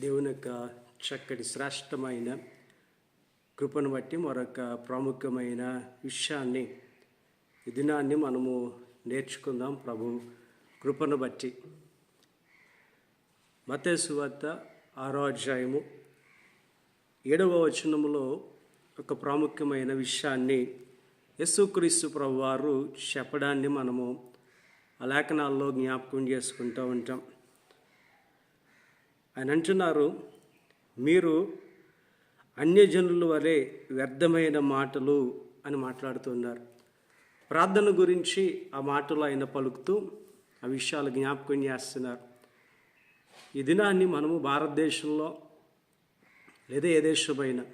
దేవుని యొక్క చక్కటి శ్రేష్టమైన కృపను బట్టి మరొక ప్రాముఖ్యమైన విషయాన్ని ఈ దినాన్ని మనము నేర్చుకుందాం. ప్రభు కృపను బట్టి మత్తయి సువార్త 6వ అధ్యాయము 7వ వచనములో ఒక ప్రాముఖ్యమైన విషయాన్ని యేసుక్రీస్తు ప్రభు వారు చెప్పడాన్ని మనము ఆ లేఖనాల్లో జ్ఞాపకం చేసుకుంటూ ఉంటాం. ఆయన అంటున్నారు, మీరు అన్యజనుల వలె వ్యర్థమైన మాటలు అని మాట్లాడుతున్నారు. ప్రార్థన గురించి ఆ మాటలు ఆయన పలుకుతూ ఆ విషయాలు జ్ఞాపకం చేస్తున్నారు. ఈ దినాన్ని మనము భారతదేశంలో లేదా ఏ దేశమైనా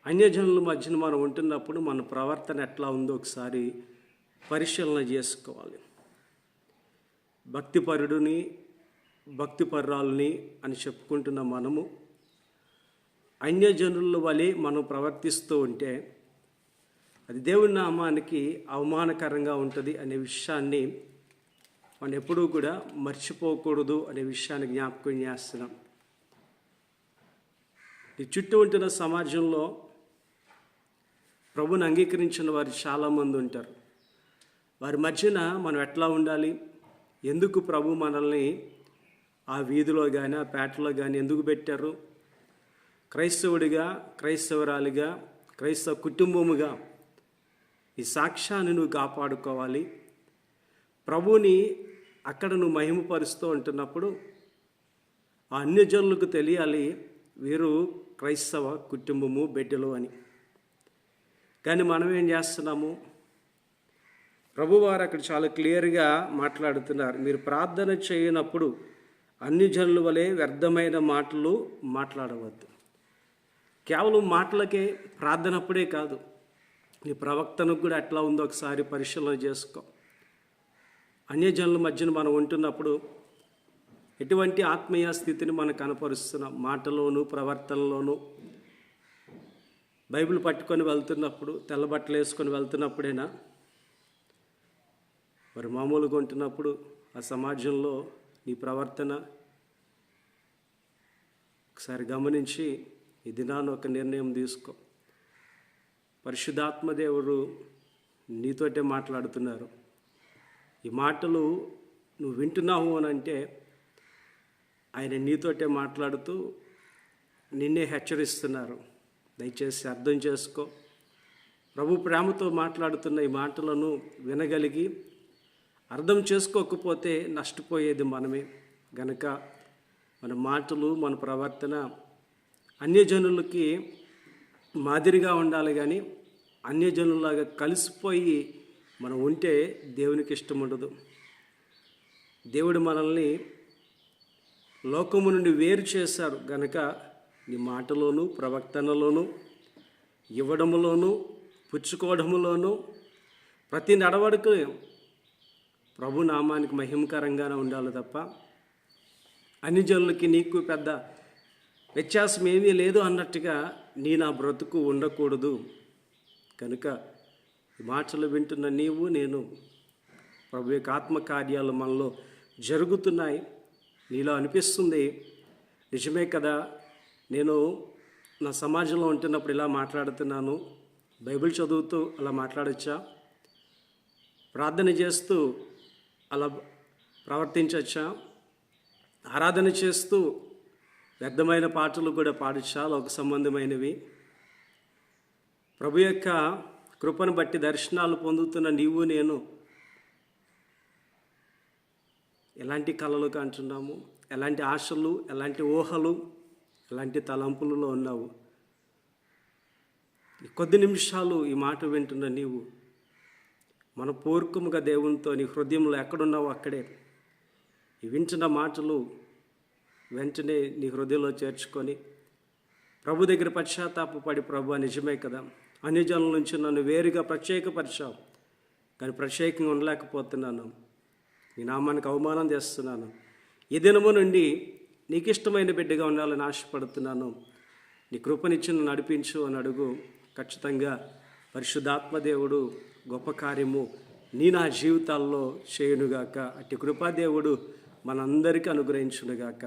అన్యజనుల మధ్యన మనం ఉంటున్నప్పుడు మన ప్రవర్తన ఎట్లా ఉందో ఒకసారి పరిశీలన చేసుకోవాలి. భక్తిపరుడుని భక్తిపర్రాలని అని చెప్పుకుంటున్న మనము అన్యజనుల వలె మనం ప్రవర్తిస్తూ ఉంటే అది దేవుని నామానికి అవమానకరంగా ఉంటుంది అనే విషయాన్ని మనం ఎప్పుడూ కూడా మర్చిపోకూడదు అనే విషయాన్ని జ్ఞాపకం చేస్తున్నాం. ఈ చుట్టూ ఉంటున్న సమాజంలో ప్రభుని అంగీకరించిన వారు చాలామంది ఉంటారు. వారి మధ్యన మనం ఎట్లా ఉండాలి, ఎందుకు ప్రభు మనల్ని ఆ వీధిలో కానీ ఆ పేటలో కానీ ఎందుకు పెట్టారు, క్రైస్తవుడిగా క్రైస్తవరాలిగా క్రైస్తవ కుటుంబముగా ఈ సాక్ష్యాన్ని నువ్వు కాపాడుకోవాలి. ప్రభుని అక్కడ నువ్వు మహిమపరుస్తూ ఉంటున్నప్పుడు ఆ అన్యజనులకు తెలియాలి వీరు క్రైస్తవ కుటుంబము బిడ్డలు అని. కానీ మనం ఏం చేస్తున్నాము? ప్రభువారు అక్కడ చాలా క్లియర్గా మాట్లాడుతున్నారు, మీరు ప్రార్థన చేయనప్పుడు అన్యజనుల వలె వ్యర్థమైన మాటలు మాట్లాడవద్దు. కేవలం మాటలకే ప్రార్థనప్పుడే కాదు, నీ ప్రవక్తనకు కూడా ఎట్లా ఉందో ఒకసారి పరిశీలన చేసుకో. అన్యజనుల మధ్యన మనం ఉంటున్నప్పుడు ఎటువంటి ఆత్మీయ స్థితిని మనం కనపరుస్తున్నాం. మాటలోను ప్రవర్తనలోను బైబిల్ పట్టుకొని వెళ్తున్నప్పుడు, తెల్ల బట్టలు వేసుకొని వెళ్తున్నప్పుడైనా మరి మామూలుగా ఉంటున్నప్పుడు ఆ సమాజంలో నీ ప్రవర్తన ఒకసారి గమనించి ఈ దినాన్ని ఒక నిర్ణయం తీసుకో. పరిశుద్ధాత్మదేవుడు నీతోటే మాట్లాడుతున్నారు. ఈ మాటలు నువ్వు వింటున్నావు అని అంటే ఆయన నీతోటే మాట్లాడుతూ నిన్నే హెచ్చరిస్తున్నారు. దయచేసి అర్థం చేసుకో. ప్రభు ప్రేమతో మాట్లాడుతున్న ఈ మాటలను వినగలిగి అర్థం చేసుకోకపోతే నష్టపోయేది మనమే. గనక మన మాటలు మన ప్రవర్తన అన్యజనులకి మాదిరిగా ఉండాలి, కానీ అన్యజనులాగా కలిసిపోయి మనం ఉంటే దేవునికి ఇష్టం ఉండదు. దేవుడు మనల్ని లోకము నుండి వేరు చేశారు. గనక నీ మాటలోను ప్రవర్తనలోను ఇవ్వడములోను పుచ్చుకోవడములోను ప్రతి నడవడిక ప్రభు నామానికి మహిమకరంగానే ఉండాలి తప్ప అన్యజనులకి నీకు పెద్ద వ్యత్యాసం ఏమీ లేదు అన్నట్టుగా నా బ్రతుకు ఉండకూడదు. కనుక ఈ మాటలు వింటున్న నీవు నేను ప్రభు యొక్క ఆత్మకార్యాలు మనలో జరుగుతున్నాయి. నీలో అనిపిస్తుంది, నిజమే కదా, నేను నా సమాజంలో ఉంటున్నప్పుడు ఇలా మాట్లాడుతున్నాను, బైబిల్ చదువుతూ అలా మాట్లాడచ్చా, ప్రార్థన చేస్తూ అలా ప్రవర్తించచ్చా, ఆరాధన చేస్తూ వ్యర్థమైన పాటలు కూడా పాడచ్చా, లోక సంబంధమైనవి. ప్రభు యొక్క కృపను బట్టి దర్శనాలు పొందుతున్న నీవు నేను ఎలాంటి కళలు కంటున్నాము, ఎలాంటి ఆశలు, ఎలాంటి ఊహలు, ఎలాంటి తలంపులలో ఉన్నావు? కొద్ది నిమిషాలు ఈ మాట వింటున్న నీవు మనపూర్వకముగా దేవునితో నీ హృదయంలో ఎక్కడున్నావో అక్కడే ఈ వింటున్న మాటలు వెంటనే నీ హృదయంలో చేర్చుకొని ప్రభు దగ్గర పశ్చాత్తాపడి, ప్రభు నిజమే కదా, అన్యజనుల నుంచి నన్ను వేరుగా ప్రత్యేకపరిచావు, కానీ ప్రత్యేకంగా ఉండలేకపోతున్నాను, నీ నామానికి అవమానం చేస్తున్నాను, ఈ దినము నుండి నీకు ఇష్టమైన బిడ్డగా ఉండాలని ఆశపడుతున్నాను, నీ కృపనిచ్చి నడిపించు అని అడుగు. ఖచ్చితంగా పరిశుద్ధాత్మదేవుడు గొప్ప కార్యము నా జీవితాల్లో చేయునుగాక. అట్టి కృపాదేవుడు మనందరికీ అనుగ్రహించునుగాక.